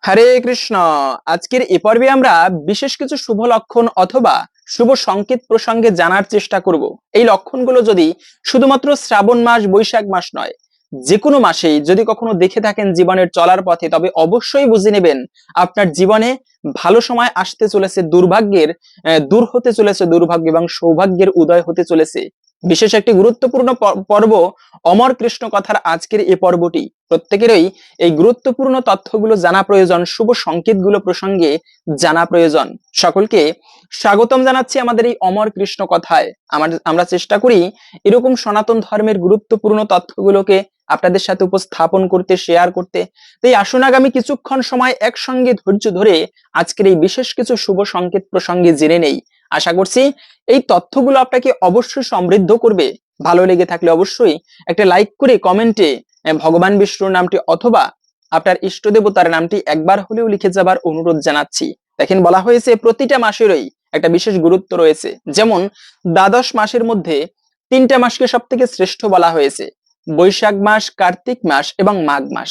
হরে কৃষ্ণ। আজকের এ পর্বে আমরা বিশেষ কিছু শুভ লক্ষণ অথবা শুভ সংকেত প্রসঙ্গে জানার চেষ্টা করব। এই লক্ষণগুলো যদি শুধুমাত্র শ্রাবণ মাস বৈশাখ মাস নয়, যে কোনো মাসেই যদি কখনো দেখে থাকেন জীবনের চলার পথে, তবে অবশ্যই বুঝে নেবেন আপনার জীবনে ভালো সময় আসতে চলেছে, দুর্ভাগ্যের দূর হতে চলেছে দুর্ভাগ্য এবং সৌভাগ্যের উদয় হতে চলেছে। বিশেষ একটি গুরুত্বপূর্ণ পর্ব অমর কৃষ্ণ কথার আজকের এই পর্বটি প্রত্যেকেরই এই গুরুত্বপূর্ণ তথ্যগুলো জানা প্রয়োজন, শুভ সংকেতগুলো প্রসঙ্গে জানা প্রয়োজন। সকলকে স্বাগতম জানাচ্ছি আমাদের এই অমর কৃষ্ণ কথায়। আমরা চেষ্টা করি এরকম সনাতন ধর্মের গুরুত্বপূর্ণ তথ্যগুলোকে আপনাদের সাথে উপস্থাপন করতে, শেয়ার করতে। তাই আসুন আগামী কিছুক্ষণ সময় একসঙ্গে ধৈর্য ধরে আজকের এই বিশেষ কিছু শুভ সংকেত প্রসঙ্গে জেনে নেই। আশা করছি এই তথ্যগুলো আপনাকে অবশ্যই সমৃদ্ধ করবে। ভালো লেগে থাকলে অবশ্যই একটা লাইক করে কমেন্টে ভগবান বিষ্ণুর নামটি অথবা আপনার ইষ্ট দেবতার নামটি একবার হলেও লিখে যাবার অনুরোধ জানাচ্ছি। দেখেন, বলা হয়েছে প্রতিটা মাসেরই একটা বিশেষ গুরুত্ব রয়েছে। যেমন দ্বাদশ মাসের মধ্যে তিনটা মাসকে সব থেকে শ্রেষ্ঠ বলা হয়েছে: বৈশাখ মাস, কার্তিক মাস এবং মাঘ মাস।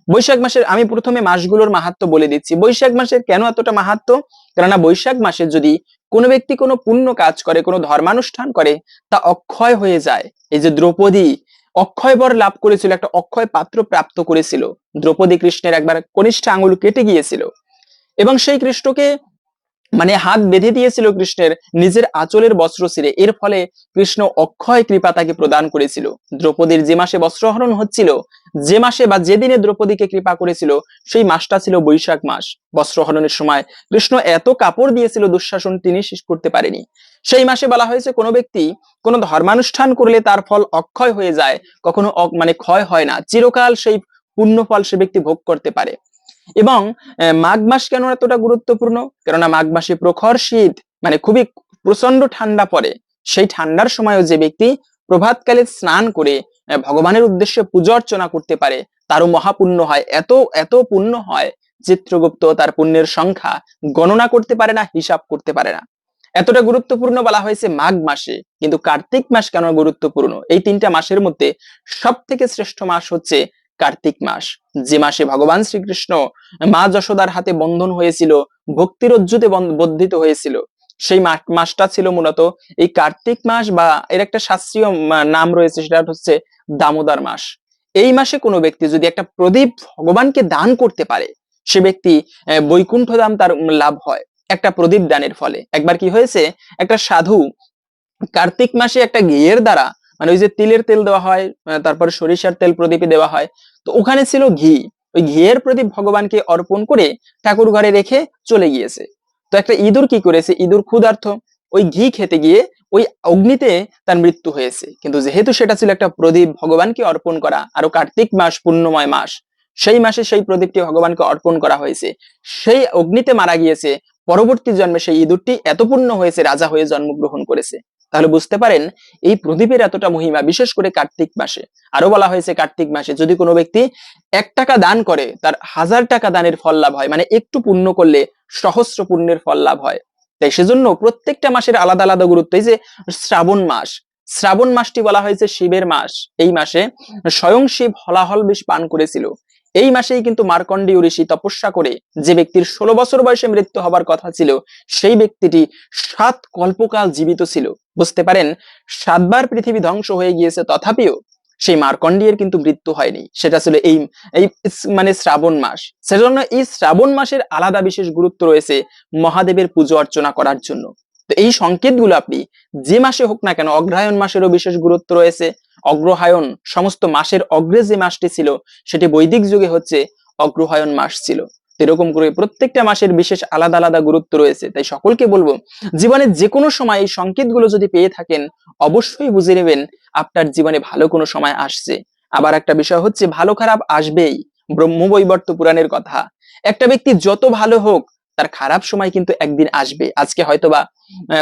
বৈশাখ মাসের আমি প্রথমে মাসগুলোর মাহাত্ম্য বলে দিচ্ছি। বৈশাখ মাসের কেন এতটা মাহাত্ম্য? কেননা বৈশাখ মাসে যদি কোনো ব্যক্তি কোনো পুণ্য কাজ করে, কোনো ধর্মানুষ্ঠান করে, তা অক্ষয় হয়ে যায়। এই যে দ্রৌপদী অক্ষয় বর লাভ করেছিল, একটা অক্ষয় পাত্র প্রাপ্ত করেছিল। দ্রৌপদী কৃষ্ণের একবার কনিষ্ঠ আঙুল কেটে গিয়েছিল এবং সেই কৃষ্ণকে হাত বেঁধে দিয়েছিল কৃষ্ণের নিজের আঁচলের বস্ত্র ছিঁড়ে। এর ফলে কৃষ্ণ অক্ষয় কৃপা তাকে প্রদান করেছিল। দ্রৌপদীর যে মাসে বস্ত্রহরণ হচ্ছিল, যে মাসে বা যেদিনে দ্রৌপদীকে কৃপা করেছিল, সেই মাসটা ছিল বৈশাখ মাস। বস্ত্রহরণের সময় কৃষ্ণ এত কাপড় দিয়েছিল, দুঃশাসন তিনি শেষ করতে পারেনি। সেই মাসে বলা হয়েছে কোনো ব্যক্তি কোনো ধর্মানুষ্ঠান করলে তার ফল অক্ষয় হয়ে যায়, কখনো ক্ষয় হয় না, চিরকাল সেই পুণ্য ফল সে ব্যক্তি ভোগ করতে পারে। এবং মাঘ মাস কেন এতটা গুরুত্বপূর্ণ? কেননা মাঘ মাসে প্রখর শীত, খুবই প্রচন্ড ঠান্ডা পড়ে। সেই ঠান্ডার সময়ও যে ব্যক্তি প্রভাতকালে স্নান করে ভগবানের উদ্দেশ্যে পূজা অর্চনা করতে পারে, তারও মহাপুণ্য হয়। এত এত পুণ্য হয়, চিত্রগুপ্ত তার পুণ্যের সংখ্যা গণনা করতে পারে না, হিসাব করতে পারে না। এতটা গুরুত্বপূর্ণ বলা হয়েছে মাঘ মাসে। কিন্তু কার্তিক মাস কেন গুরুত্বপূর্ণ? এই তিনটা মাসের মধ্যে সব থেকে শ্রেষ্ঠ মাস হচ্ছে কার্তিক মাস, যে মাসে ভগবান শ্রীকৃষ্ণ মা যশোদার হাতে বন্ধন হয়েছিল, ভক্তির রজ্জুতে বন্ধিত হয়েছিল। সেই মাসটা ছিল মূলত এই কার্তিক মাস, বা এর একটা শাস্ত্রীয় নাম রয়েছে, সেটা হচ্ছে দামোদর মাস। এই মাসে কোনো ব্যক্তি যদি একটা প্রদীপ ভগবানকে দান করতে পারে, সে ব্যক্তি বৈকুণ্ঠ ধাম তার লাভ হয় একটা প্রদীপ দানের ফলে। একবার কি হয়েছে, একটা সাধু কার্তিক মাসে একটা ঘিয়ের দ্বারা, ওই যে তিলের তেল দেওয়া হয়, তারপর সরিষার তেল প্রদীপে দেওয়া হয়, তো ওখানে ছিল ঘি। ওই ঘিয়ের প্রদীপ ভগবানকে অর্পণ করে ঠাকুর ঘরে রেখে চলে গিয়েছে। তো একটা ইঁদুর কি করেছে, ইঁদুর ক্ষুধার্ত, ওই ঘি খেতে গিয়ে ওই অগ্নিতে তার মৃত্যু হয়েছে। কিন্তু যেহেতু সেটা ছিল একটা প্রদীপ ভগবানকে অর্পণ করা, আরো কার্তিক মাস পুণ্যময় মাস, সেই মাসে সেই প্রদীপটি ভগবানকে অর্পণ করা হয়েছে, সেই অগ্নিতে মারা গিয়েছে। পরবর্তী জন্মে সেই ইঁদুরটি এত পুণ্য হয়েছে, রাজা হয়ে জন্মগ্রহণ করেছে। তাহলে বুঝতে পারেন এই প্রদীপের এতটা মহিমা, বিশেষ করে কার্তিক মাসে। আরো বলা হয়েছে কার্তিক মাসে যদি কোনো ব্যক্তি 1 টাকা দান করে, তার 1000 টাকা দানের ফল লাভ হয়। একটু পুণ্য করলে সহস্র পুণ্যের ফল লাভ হয়। তাই সেজন্য প্রত্যেকটা মাসের আলাদা আলাদা গুরুত্ব। এই যে শ্রাবণ মাস, শ্রাবণ মাসটি বলা হয়েছে শিবের মাস। এই মাসে স্বয়ং শিব হলাহল বিষ পান করেছিল। এই মাসেই কিন্তু মার্কণ্ডেয় ঋষি তপস্যা করে যে ব্যক্তির 16 বছর বয়সে মৃত্যু হবার কথা ছিল, সেই ব্যক্তিটি 7 কল্পকাল জীবিত ছিল। বুঝতে পারেন, 7 বার পৃথিবী ধ্বংস হয়ে গিয়েছে, তথাপিও সেই মার্কণ্ডেয়ের কিন্তু মৃত্যু হয়নি। সেটা ছিল এই এই শ্রাবণ মাস। সেজন্য এই শ্রাবণ মাসের আলাদা বিশেষ গুরুত্ব রয়েছে মহাদেবের পুজো অর্চনা করার জন্য। তো এই সংকেতগুলো আপনি যে মাসে হোক না কেন, অগ্রহায়ণ মাসেরও বিশেষ গুরুত্ব রয়েছে। অগ্রহায়ণ সমস্ত মাসের অগ্রে যে মাসটি ছিল, সেটি বৈদিক যুগে হচ্ছে অগ্রহায়ণ মাস ছিল। এরকম করে প্রত্যেকটা মাসের বিশেষ আলাদা আলাদা গুরুত্ব রয়েছে। তাই সকলকে বলবো, জীবনের যে কোনো সময় এই সংকেতগুলো যদি পেয়ে থাকেন, অবশ্যই বুঝে নেবেন আপনার জীবনে ভালো কোনো সময় আসছে। আবার একটা বিষয় হচ্ছে, ভালো খারাপ আসবেই। ব্রহ্মবৈবর্ত পুরাণের কথা, একটা ব্যক্তি যত ভালো হোক, তার খারাপ সময় কিন্তু একদিন আসবে। আজকে হয়তোবা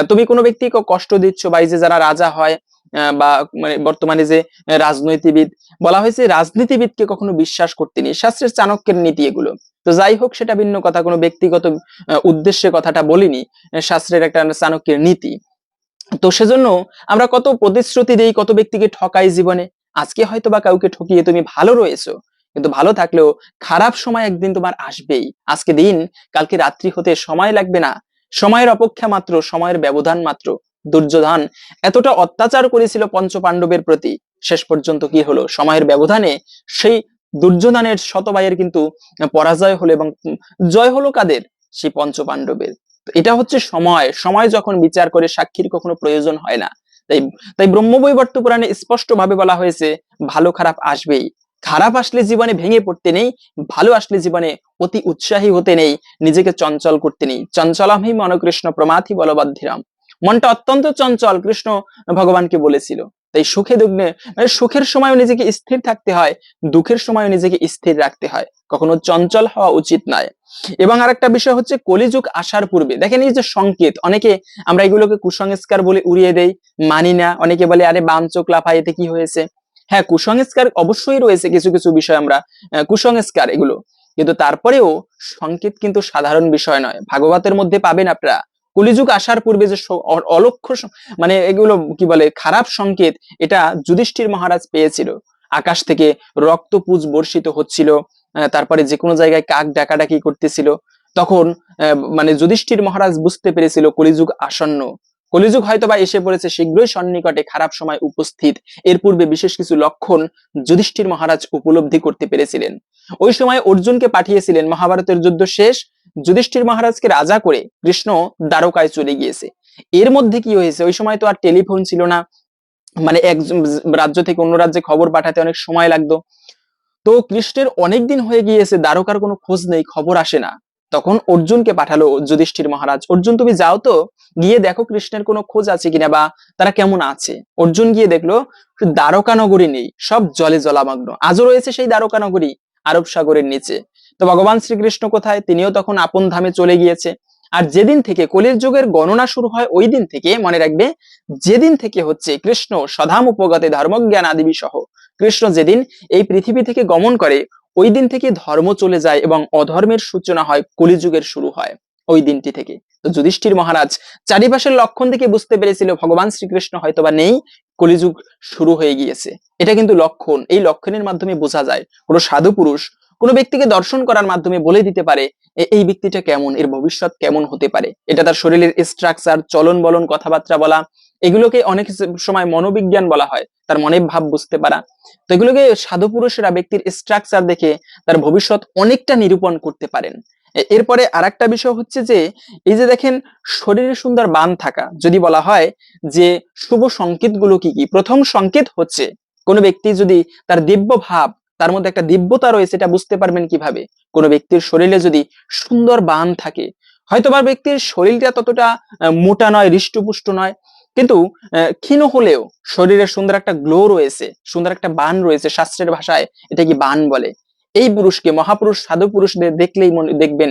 তুমি কোনো ব্যক্তিকে কষ্ট দিচ্ছ, বা এই যে যারা রাজা হয়, বা বর্তমানে যে রাজনৈতিকবিদ, বলা হয়েছে রাজনীতিবিদকে কখনো বিশ্বাস করতে নেই, শাস্ত্রের চাণক্যের নীতি এগুলো। তো যাই হোক, সেটা ভিন্ন কথা, কোনো ব্যক্তিগত উদ্দেশ্যে কথাটা বলিনি, শাস্ত্রের একটা চাণক্যের নীতি। তো সেজন্য আমরা কত প্রতিশ্রুতি দেই, কত ব্যক্তিকে ঠকাই জীবনে। আজকে হয়তো বা কাউকে ঠকিয়ে তুমি ভালো রয়েছো, কিন্তু ভালো থাকলেও খারাপ সময় একদিন তোমার আসবেই। আজকে দিন, কালকে রাত্রি হতে সময় লাগবে না, সময়ের অপেক্ষা মাত্র, সময়ের ব্যবধান মাত্র। দুর্যোধন এতটা অত্যাচার করেছিল পঞ্চ পাণ্ডবের প্রতি, শেষ পর্যন্ত কি হলো? সময়ের ব্যবধানে সেই দুর্যোধনের শত ভাইয়ের কিন্তু পরাজয় হলো, এবং জয় হলো কাদের? সেই পঞ্চ পাণ্ডবের। এটা হচ্ছে সময়। সময় যখন বিচার করে, সাক্ষীর কখনো প্রয়োজন হয় না। তাই তাই ব্রহ্মবৈবর্ত পুরাণে স্পষ্ট ভাবে বলা হয়েছে, ভালো খারাপ আসবেই। খারাপ আসলে জীবনে ভেঙে পড়তে নেই, ভালো আসলে জীবনে অতি উৎসাহী হতে নেই, নিজেকে চঞ্চল করতে নেই। চঞ্চলামহি মন কৃষ্ণ প্রমাথি বলবদ্ধিরাম। মনটা অত্যন্ত চঞ্চল, কৃষ্ণ ভগবানকে বলেছিল। তাই সুখে দুঃখে, মানে সুখের সময়ও নিজেকে স্থির থাকতে হয়, দুঃখের সময়ও নিজেকে স্থির রাখতে হয়, কখনো চঞ্চল হওয়া উচিত নয়। এবং আরেকটা বিষয় হচ্ছে, কলিযুগ আসার পূর্বে দেখেন এই যে সংকেত, অনেকে আমরা এগুলোকে কুসংস্কার বলে উড়িয়ে দেই, মানি না। অনেকে বলে আরে বাম চোখ লাফায়, এতে কি হয়েছে? হ্যাঁ, কুসংস্কার অবশ্যই রয়েছে, কিছু কিছু বিষয় আমরা কুসংস্কার এগুলো, কিন্তু তারপরেও সংকেত কিন্তু সাধারণ বিষয় নয়। ভাগবতের মধ্যে পাবেন আপনারা, কলিযুগ আসার পূর্বে যে অলক্ষ্য মানে এগুলো কি বলে খারাপ সংকেত, এটা যুধিষ্ঠির মহারাজ পেয়েছিল। আকাশ থেকে রক্তপুঞ্জ বর্ষিত হচ্ছিল, তারপরে যে কোনো জায়গায় কাক ডাকাডাকি করতেছিল, তখন মানে যুধিষ্ঠির মহারাজ বুঝতে পেরেছিল কলিযুগ আসন্ন, কলিযুগ হয়তো বা এসে পড়েছে, শীঘ্রই সন্নিকটে, খারাপ সময় উপস্থিত। এর পূর্বে বিশেষ কিছু লক্ষণ যুধিষ্ঠির মহারাজ উপলব্ধি করতে পেরেছিলেন। ওই সময় অর্জুনকে পাঠিয়েছিলেন, মহাভারতের যুদ্ধ শেষ, যুধিষ্ঠির মহারাজকে রাজা করে কৃষ্ণ দ্বারকায় চলে গিয়েছে। এর মধ্যে কি হয়েছে, ওই সময় তো আর টেলিফোন ছিল না, মানে এক রাজ্য থেকে অন্য রাজ্যে খবর পাঠাতে অনেক সময় লাগতো। তো কৃষ্ণের অনেকদিন হয়ে গিয়েছে, দ্বারকার কোনো খোঁজ নেই, খবর আসে না। তখন অর্জুনকে পাঠালো যুধিষ্ঠির মহারাজ, অর্জুন তুমি যাও তো, গিয়ে দেখো কৃষ্ণের কোনো খোঁজ আছে কিনা, বা তারা কেমন আছে। অর্জুন গিয়ে দেখলো দ্বারকা নগরী নেই, সব জলে জলামগ্ন। আজও রয়েছে সেই দ্বারকা নগরী আরব সাগরের নিচে। তো ভগবান শ্রীকৃষ্ণ কোথায়? তিনিও তখন আপন ধামে চলে গিয়েছে। আর যেদিন থেকে কলির যুগের গণনা শুরু হয়, ওই দিন থেকে মনে রাখবে, যেদিন থেকে হচ্ছে কৃষ্ণ স্বধাম উপগতে ধর্মজ্ঞান আদি সহ, কৃষ্ণ যেদিন এই পৃথিবী থেকে গমন করে, ওই দিন থেকে ধর্ম চলে যায় এবং অধর্মের সূচনা হয়, কলিযুগের শুরু হয় ওই দিনটি থেকে। তো যুধিষ্ঠির মহারাজ চারিপাশের লক্ষণ থেকে বুঝতে পেরেছিল ভগবান শ্রীকৃষ্ণ হয়তোবা নেই, কলিযুগ শুরু হয়ে গিয়েছে। এটা কিন্তু লক্ষণ, এই লক্ষণের মাধ্যমে বোঝা যায়। কোনো সাধু পুরুষ কোনো ব্যক্তিকে দর্শন করার মাধ্যমে বলে দিতে পারে এই ব্যক্তিটা কেমন, এর ভবিষ্যৎ কেমন হতে পারে। এটা তার শরীরের স্ট্রাকচার, চলন বলন, কথাবার্তা বলা, এগুলোকে অনেক সময় মনোবিজ্ঞান বলা হয়, তার মনের ভাব বুঝতে পারা। তো এগুলোকে সাধু পুরুষেরা ব্যক্তির স্ট্রাকচার দেখে তার ভবিষ্যৎ অনেকটা নিরূপণ করতে পারেন। এরপরে আরেকটা বিষয় হচ্ছে যে, এই যে দেখেন শরীরে সুন্দর বান থাকা, যদি বলা হয় যে শুভ সংকেত গুলো কি কি, প্রথম সংকেত হচ্ছে কোন ব্যক্তি যদি তার দিব্য ভাব, তার মধ্যে একটা দিব্যতা রয়েছে, এটা বুঝতে পারবেন কিভাবে? কোন ব্যক্তির শরীরে যদি সুন্দর বান থাকে, হয়তোবা ব্যক্তির শরীরটা ততটা মোটা নয়, হৃষ্টপুষ্ট নয়, কিন্তু ক্ষীণ হলেও শরীরে সুন্দর একটা গ্লো রয়েছে, সুন্দর একটা বান রয়েছে, শাস্ত্রের ভাষায় এটা কি বান বলে। এই পুরুষকে, মহাপুরুষ সাধু পুরুষদের দেখলেই দেখবেন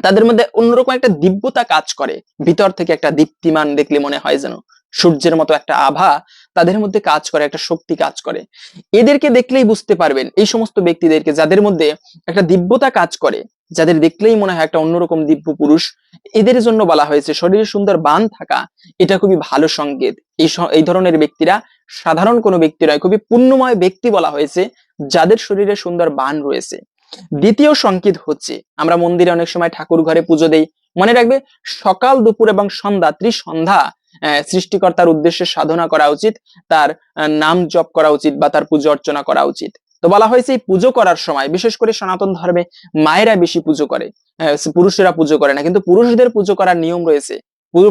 তাদের মধ্যে অন্যরকম একটা দিব্যতা কাজ করে, ভিতর থেকে একটা দীপ্তিমান, দেখলে মনে হয় যেন সূর্যের মতো একটা আভা তাদের মধ্যে কাজ করে, একটা শক্তি কাজ করে। এদেরকে দেখলেই বুঝতে পারবেন, এই সমস্ত ব্যক্তিদেরকে যাদের মধ্যে একটা দিব্যতা কাজ করে, যাদের দেখলেই মনে হয় একটা অন্যরকম দিব্য পুরুষ, এদের জন্য বলা হয়েছে শরীরে সুন্দর বান থাকা এটা খুবই ভালো সংকেত। এই ধরনের ব্যক্তিরা সাধারণ কোনো ব্যক্তি নয়, খুবই পুণ্যময় ব্যক্তি বলা হয়েছে যাদের শরীরে সুন্দর বান রয়েছে। দ্বিতীয় সংকেত হচ্ছে, আমরা মন্দিরে অনেক সময় ঠাকুর ঘরে পুজো দেই, মনে রাখবে সকাল দুপুর এবং সন্ধ্যা, ত্রিসন্ধ্যা সৃষ্টিকর্তার উদ্দেশ্যে সাধনা করা উচিত, তার নাম জপ করা উচিত, বা তার পুজো অর্চনা করা উচিত। তো বলা হয়েছে এই পুজো করার সময়, বিশেষ করে সনাতন ধর্মে মায়েরা বেশি পুজো করে, পুরুষেরা পুজো করে না, কিন্তু পুরুষদের পুজো করার নিয়ম রয়েছে,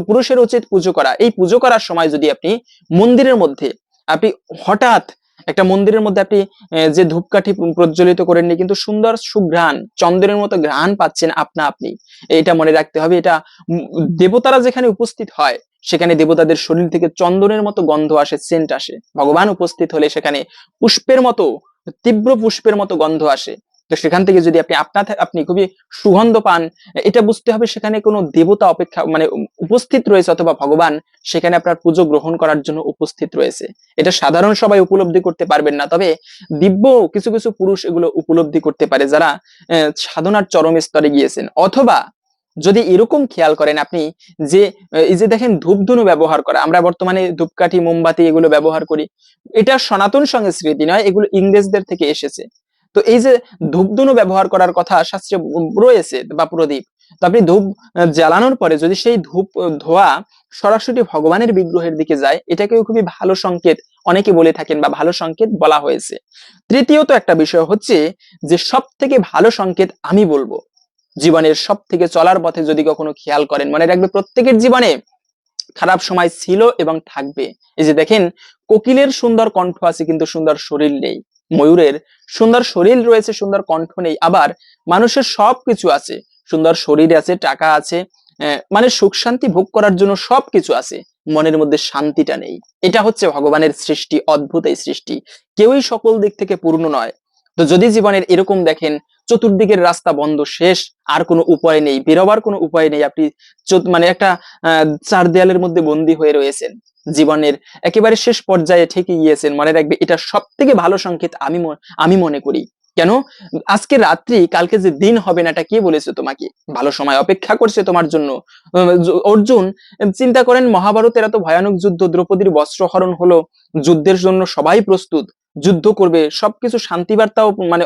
পুরুষের উচিত পুজো করা। এই পুজো করার সময় যদি আপনি মন্দিরের মধ্যে, আপনি হঠাৎ একটা মন্দিরের মধ্যে আপনি যে ধূপকাঠি প্রজ্বলিত করেননি, কিন্তু সুন্দর সুঘ্রাণ, চন্দ্রের মতো ঘ্রাণ পাচ্ছেন আপনা আপনি, এটা মনে রাখতে হবে। এটা দেবতারা যেখানে উপস্থিত হয়, সেখানে দেবতাদের শরীর থেকে চন্দনের মতো গন্ধ আসে, সেন্ট আসে। ভগবান উপস্থিত হলে সেখানে পুষ্পের মতো, তীব্র পুষ্পের মতো গন্ধ আসে। তো সেখান থেকে যদি আপনি খুবই সুগন্ধ পান, এটা বুঝতে হবে সেখানে কোনো দেবতা অপেক্ষা মানে উপস্থিত রয়েছে, অথবা ভগবান সেখানে আপনার পুজো গ্রহণ করার জন্য উপস্থিত রয়েছে। এটা সাধারণ সবাই উপলব্ধি করতে পারবেন না, তবে দিব্য কিছু কিছু পুরুষ এগুলো উপলব্ধি করতে পারে, যারা সাধনার চরম স্তরে গিয়েছেন। অথবা যদি এরকম খেয়াল করেন আপনি, যে এই যে দেখেন ধূপধুনো ব্যবহার করা, আমরা বর্তমানে ধূপকাঠি, মোমবাতি এগুলো ব্যবহার করি, এটা সনাতন সংস্কৃতি নয়, এগুলো ইংরেজদের থেকে এসেছে। তো এই যে ধূপধুনো ব্যবহার করার কথা শাস্ত্রে রয়েছে বা প্রদীপ, তো আপনি ধূপ জ্বালানোর পরে যদি সেই ধূপ ধোয়া সরাসরি ভগবানের বিগ্রহের দিকে যায়, এটাকেও খুবই ভালো সংকেত অনেকে বলে থাকেন বা ভালো সংকেত বলা হয়েছে। তৃতীয়ত একটা বিষয় হচ্ছে যে সব থেকে ভালো সংকেত আমি বলবো, জীবনের সব থেকে চলার পথে যদি কখনো খেয়াল করেন, মনে রাখবে প্রত্যেকের জীবনে খারাপ সময় ছিল এবং থাকবে। এই যে দেখেন, কোকিলের সুন্দর কণ্ঠ আছে কিন্তু সুন্দর শরীর নেই, ময়ূরের সুন্দর শরীর রয়েছে সুন্দর কণ্ঠ নেই, আবার মানুষের সবকিছু আছে, সুন্দর শরীর আছে, টাকা আছে, মানে সুখ শান্তি ভোগ করার জন্য সবকিছু আছে, মনের মধ্যে শান্তিটা নেই। এটা হচ্ছে ভগবানের সৃষ্টি, অদ্ভুত এই সৃষ্টি, কেউই সকল দিক থেকে পূর্ণ নয়। তো যদি জীবনের এরকম দেখেন চতুর্দিকের রাস্তা বন্ধ, শেষ, আর কোনো উপায় নেই, বেরোবার কোনো উপায় নেই, আপনি মানে একটা চার দেয়ালের মধ্যে বন্দী হয়ে রয়েছেন, জীবনের একেবারে শেষ পর্যায়ে ঠেকে গিয়েছেন, মনে রাখবে এটা সব থেকে ভালো সংকেত আমি মনে করি। কেন? আজকে রাত্রি কালকে যে দিন হবে না, এটা কে বলেছে তোমাকে? ভালো সময় অপেক্ষা করছে তোমার জন্য। অর্জুন চিন্তা করেন, মহাভারতের এত ভয়ানক যুদ্ধ, দ্রৌপদীর বস্ত্রহরণ হলো, যুদ্ধের জন্য সবাই প্রস্তুত, যুদ্ধ করবে, সবকিছু শান্তি বার্তাও মানে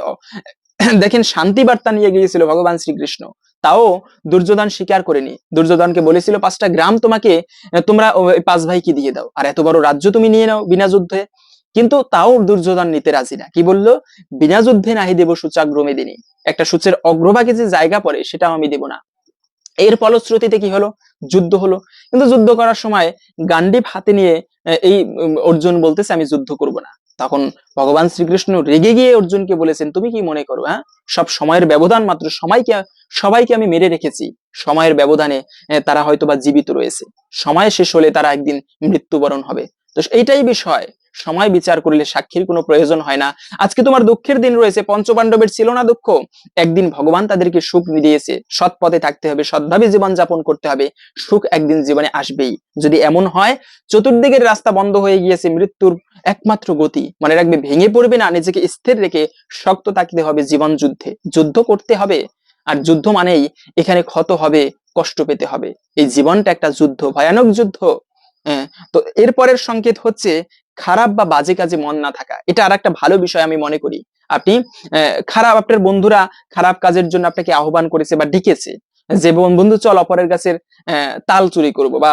দেখেন শান্তি বার্তা নিয়ে গিয়েছিল ভগবান শ্রীকৃষ্ণ, তাও দুর্যোধন স্বীকার করেনি। দুর্যোধনকে বলেছিল 5টা গ্রাম তোমাকে, তোমরা 5 ভাইকে দিয়ে দাও, আর এত বড় রাজ্য তুমি নিয়ে নাও বিনা যুদ্ধে। কিন্তু তাও দুর্যোধন নিতে রাজি না, কি বললো? বিনা যুদ্ধে নাহি দেব সূচাগ্রমে দিনী, একটা সূচের অগ্রভাগে যে জায়গা পড়ে সেটাও আমি দেব না। এর ফলশ্রুতিতে কি হলো? যুদ্ধ হলো। কিন্তু যুদ্ধ করার সময় গান্ডীব হাতে নিয়ে এই অর্জুন বলতেছে আমি যুদ্ধ করব না। তখন ভগবান শ্রীকৃষ্ণ রেগে গিয়ে অর্জুনকে বলেছেন, তুমি কি মনে করো, হ্যাঁ, সব সময়ের ব্যবধান মাত্র, সবাইকে আমি মেরে রেখেছি, সময়ের ব্যবধানে তারা হয়তো বা জীবিত রয়েছে, সময় শেষ হলে তারা একদিন মৃত্যুবরণ হবে। তো এইটাই বিষয়, সময় বিচার করলে সাক্ষীর কোনো প্রয়োজন হয় না। আজকে তোমার দুঃখের দিন রয়েছে, পঞ্চপাণ্ডবের ছিল না দুঃখ, একদিন ভগবান তাদেরকে সুখ দিয়েছে, সৎ পথে থাকতে হবে, সৎভাবে জীবন যাপন করতে হবে, সুখ একদিন জীবনে আসবেই। যদি এমন হয় চতুর্দিকের রাস্তা বন্ধ হয়ে গিয়েছে, মৃত্যুর একমাত্র গতি, মনে রাখবে ভেঙে পড়বে না, নিজেকে স্থির রেখে শক্ত থাকতে হবে, জীবন যুদ্ধে যুদ্ধ করতে হবে। আর যুদ্ধ মানেই এখানে ক্ষত হবে, কষ্ট পেতে হবে, এই জীবনটা একটা যুদ্ধ, ভয়ানক যুদ্ধ। তো এরপরের সংকেত হচ্ছে খারাপ বা বাজে কাজে মন না থাকা, এটা আর একটা ভালো বিষয় আমি মনে করি। আপনি খারাপ, আপনার বন্ধুরা খারাপ কাজের জন্য আপনাকে আহ্বান করেছে বা ডেকেছে, যে বন্ধু চল অপরের গাছের তাল চুরি করব, বা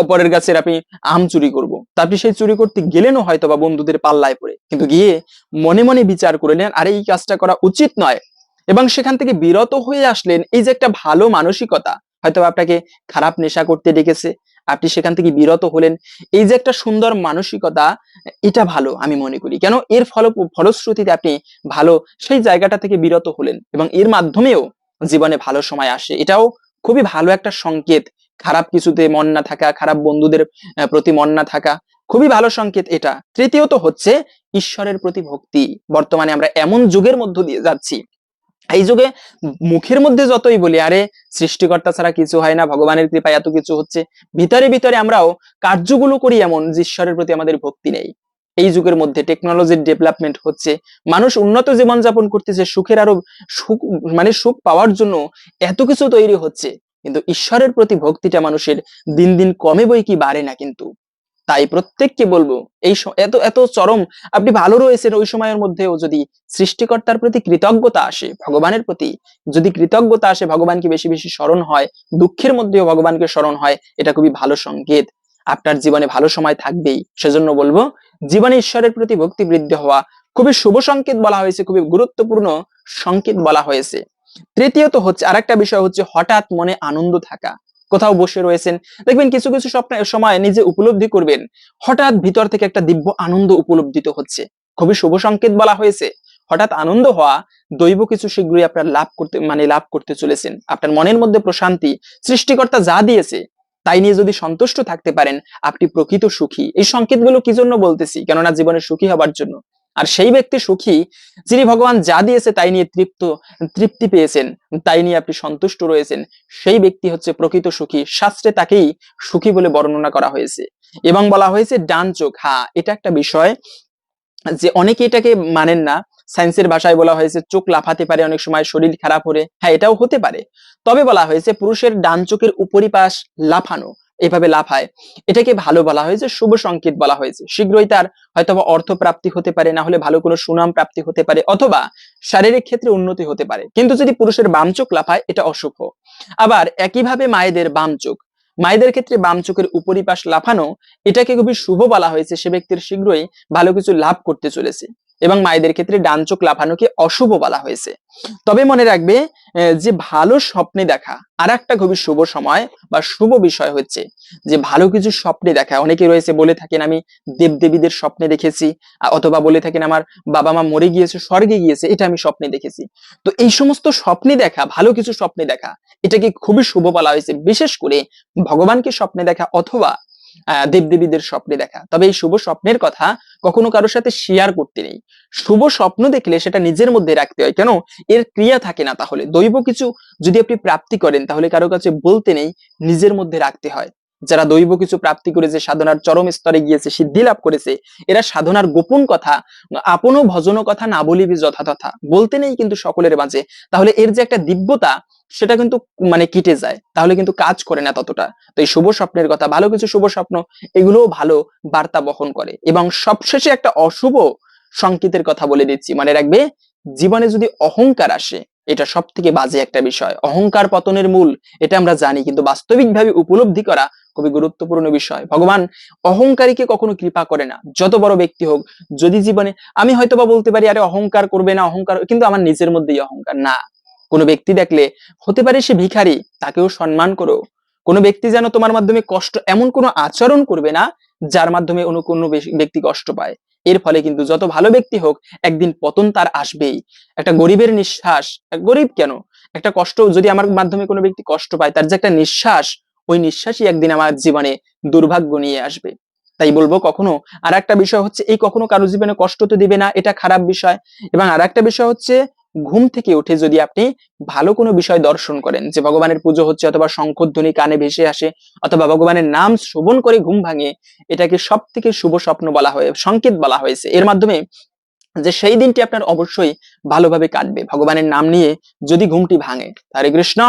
অপরের গাছের আপনি আম চুরি করব, তা আপনি সেই চুরি করতে গেলেনও হয়তো বা বন্ধুদের পাল্লায় পড়ে, কিন্তু গিয়ে মনে মনে বিচার করে নেন আরে এই কাজটা করা উচিত নয়, এবং সেখান থেকে বিরত হয়ে আসলেন। এই যে একটা ভালো মানসিকতা, হয়তো আপনাকে খারাপ নেশা করতে ডেকেছে, আপনি সেখান থেকে বিরত হলেন, এই যে একটা সুন্দর মানসিকতা, এটা ভালো আমি মনে করি। কেন? এর ফলশ্রুতিতে আপনি ভালো সেই জায়গাটা থেকে বিরত হলেন, এবং এর মাধ্যমেও জীবনে ভালো সময় আসে, এটাও খুবই ভালো একটা সংকেত। খারাপ কিছুতে মন না থাকা, খারাপ বন্ধুদের প্রতি মন না থাকা, খুবই ভালো সংকেত এটা। তৃতীয়ত হচ্ছে ঈশ্বরের প্রতি ভক্তি। বর্তমানে আমরা এমন যুগের মধ্য দিয়ে যাচ্ছি, এই যুগে মুখের মধ্যে যতই বলি আরে সৃষ্টিকর্তা ছাড়া কিছু হয় না, ভগবানের কৃপায় এত কিছু হচ্ছে, ভিতরে ভিতরে আমরাও কার্যগুলো করি এমন যে ঈশ্বরের প্রতি আমাদের ভক্তি নেই। এই যুগের মধ্যে টেকনোলজির ডেভেলপমেন্ট হচ্ছে, মানুষ উন্নত জীবন যাপন করতেছে, সুখের আরো সুখ, মানে সুখ পাওয়ার জন্য এত কিছু তৈরি হচ্ছে, কিন্তু ঈশ্বরের প্রতি ভক্তিটা মানুষের দিন দিন কমে বই কি বাড়ে না। কিন্তু তাই প্রত্যেককে বলবো, এই এত এত চরম আপনি ভালো রয়েছেন, ওই সময়ের মধ্যেও যদি সৃষ্টিকর্তার প্রতি কৃতজ্ঞতা আসে, ভগবানের প্রতি যদি কৃতজ্ঞতা আসে, ভগবানকে বেশি বেশি স্মরণ হয়, দুঃখের মধ্যেও ভগবানকে স্মরণ হয়, এটা খুবই ভালো সংকেত, আপনার জীবনে ভালো সময় থাকবেই। সেজন্য বলবো জীবনে ঈশ্বরের প্রতি ভক্তি বৃদ্ধি হওয়া খুবই শুভ সংকেত বলা হয়েছে, খুবই গুরুত্বপূর্ণ সংকেত বলা হয়েছে। তৃতীয়ত হচ্ছে আরেকটা বিষয় হচ্ছে হঠাৎ মনে আনন্দ থাকা। কোথাও বসে রয়েছেন, দেখবেন কিছু কিছু সময় নিজে উপলব্ধি করবেন হঠাৎ ভিতর থেকে একটা দিব্য আনন্দ উপলব্ধিত হচ্ছে, খুবই শুভ সংকেত বলা হয়েছে। হঠাৎ আনন্দ হওয়া দৈব কিছু শীঘ্রই আপনার লাভ করতে চলেছেন। আপনার মনের মধ্যে প্রশান্তি, সৃষ্টিকর্তা যা দিয়েছে তাই নিয়ে যদি সন্তুষ্ট থাকতে পারেন, আপনি প্রকৃত সুখী। এই সংকেতগুলো কি জন্য বলতেছি? কেননা জীবনে সুখী হবার জন্য। আর সেই ব্যক্তি সুখী যিনি ভগবান যা দিয়েছে তাই নিয়ে তৃপ্তি পেয়েছেন, তাই নিয়ে আপনি সন্তুষ্ট রয়েছেন, সেই ব্যক্তি হচ্ছে প্রকৃত সুখী। শাস্ত্রে তাকেই সুখী বলে বর্ণনা করা হয়েছে, এবং বলা হয়েছে ডান চোখ। হ্যাঁ, এটা একটা বিষয় যে অনেকে এটাকে মানেন না। সায়েন্সের ভাষায় বলা হয়েছে চোখ লাফাতে পারে অনেক সময় শরীর খারাপ হলে, হ্যাঁ এটাও হতে পারে, তবে বলা হয়েছে পুরুষের ডান চোখের উপরিপাশ লাফানো এভাবে লাফায়, এটাকে ভালো বলা হয়েছে, শুভ সংকেত বলা হয়েছে। শীঘ্রই তার হয়তোবা অর্থ প্রাপ্তি হতে পারে, না হলে ভালো কোনো সুনাম প্রাপ্তি হতে পারে, অথবা শারীরিক ক্ষেত্রে উন্নতি হতে পারে। কিন্তু যদি পুরুষের বাম চোখ লাফায়, এটা অশুভ। আবার একইভাবে মায়েদের বাম চোখ, মায়েদের ক্ষেত্রে বাম চোখের উপরিপাশ লাফানো, এটাকে খুবই শুভ বলা হয়েছে। সে ব্যক্তির শীঘ্রই ভালো কিছু লাভ করতে চলেছে। এবং মায়েদের ক্ষেত্রে ডান চোখ লাফানোকে অশুভ বলা হয়েছে। তবে মনে রাখবে যে ভালো স্বপ্নে দেখা আর একটা খুবই শুভ সময় বা শুভ বিষয় হচ্ছে যে ভালো কিছু স্বপ্নে দেখা। অনেকে রয়েছে বলে থাকেন আমি দেবদেবীদের স্বপ্নে দেখেছি, অথবা বলে থাকেন আমার বাবা মা মরে গিয়েছে, স্বর্গে গিয়েছে, এটা আমি স্বপ্নে দেখেছি। তো এই সমস্ত স্বপ্নে দেখা, ভালো কিছু স্বপ্নে দেখা, এটাকে খুবই শুভ বলা হয়েছে। বিশেষ করে ভগবানকে স্বপ্নে দেখা অথবা দেবদেবীদের স্বপ্নে দেখা। তবে এই শুভ স্বপ্নের কথা কখনো কারোর সাথে শেয়ার করতে নেই। শুভ স্বপ্ন দেখলে সেটা নিজের মধ্যে রাখতে হয়, কেন এর ক্রিয়া থাকে না। তাহলে দৈব কিছু যদি আপনি প্রাপ্তি করেন, তাহলে কারো কাছে বলতে নেই, নিজের মধ্যে রাখতে হয়। যারা দৈব কিছু প্রাপ্তি করেছে, সাধনার চরম স্তরে গিয়েছে, সিদ্ধি লাভ করেছে, এরা সাধনার গোপন কথা, আপন ভজন কথা না বলিবি যথাতথা, বলতে নেই কিন্তু সকলের মাঝে। তাহলে এর যে একটা দিব্যতা, সেটা কিন্তু মানে কেটে যায়, তাহলে কিন্তু কাজ করে না ততটা। তো এই শুভ স্বপ্নের কথা, ভালো কিছু শুভ স্বপ্ন, এগুলোও ভালো বার্তা বহন করে। এবং সবশেষে একটা অশুভ সংকেতের কথা বলে দিচ্ছি, মনে রাখবে, জীবনে যদি অহংকার আসে, এটা সব থেকে বাজে একটা বিষয়। অহংকার পতনের মূল, এটা আমরা জানি, কিন্তু বাস্তবিকভাবে উপলব্ধি করা খুবই গুরুত্বপূর্ণ বিষয়। ভগবান অহংকারীকে কখনো কৃপা করে না, যত বড় ব্যক্তি হোক। যদি জীবনে আমি হয়তোবা বলতে পারি আরে অহংকার করবে না, অহংকার, কিন্তু আমার নিজের মধ্যেই অহংকার না। কোনো ব্যক্তি দেখলে, হতে পারে সে ভিখারি, তাকেও সম্মান করো। কোনো ব্যক্তি যেন তোমার মাধ্যমে কষ্ট, এমন কোনো আচরণ করবে না যার মাধ্যমে অন্য কোনো ব্যক্তি কষ্ট পায়। এর ফলে কিন্তু যত ভালো ব্যক্তি হোক, একদিন পতন তার আসবেই। একটা গরিবের নিঃশ্বাস, গরিব কেন, একটা কষ্ট যদি আমার মাধ্যমে কোনো ব্যক্তি কষ্ট পায়, তার যে একটা নিঃশ্বাস, ওই নিঃশ্বাসই একদিন আমার জীবনে দুর্ভাগ্য নিয়ে আসবে। তাই বলবো, কখনো আর একটা বিষয় হচ্ছে, এই কখনো কারো জীবনে কষ্ট তো দিবে না, এটা খারাপ বিষয়। এবং আর একটা বিষয় হচ্ছে, ঘুম থেকে উঠে যদি আপনি ভালো কোনো বিষয় দর্শন করেন, যে ভগবানের পুজো হচ্ছে, অথবা শঙ্খধ্বনি কানে ভেসে আসে, অথবা ভগবানের নাম শ্রবণ করে ঘুম ভাঙে, এটাকে সব থেকে শুভ স্বপ্ন বলা হয়, সংকেত বলা হয়েছে। এর মাধ্যমে যে সেই দিনটি আপনার অবশ্যই ভালোভাবে কাটবে, ভগবানের নাম নিয়ে যদি ঘুমটি ভাঙে। হরে কৃষ্ণ।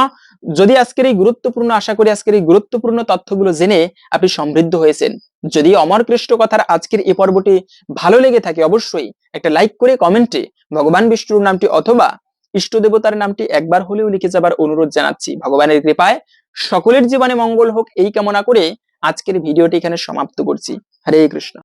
যদি আজকের এই গুরুত্বপূর্ণ, আশা করি আজকের এই গুরুত্বপূর্ণ তথ্যগুলো জেনে আপনি সমৃদ্ধ হয়েছেন। যদি অমর কৃষ্ণ কথার আজকের এই পর্বটি ভালো লেগে থাকে, অবশ্যই একটা লাইক করে কমেন্টে ভগবান বিষ্ণুর নামটি অথবা ইষ্ট দেবতার নামটি একবার হলেও লিখে যাবার অনুরোধ জানাচ্ছি। ভগবানের কৃপায় সকলের জীবনে মঙ্গল হোক, এই কামনা করে আজকের ভিডিওটি এখানে সমাপ্ত করছি। হরে কৃষ্ণ।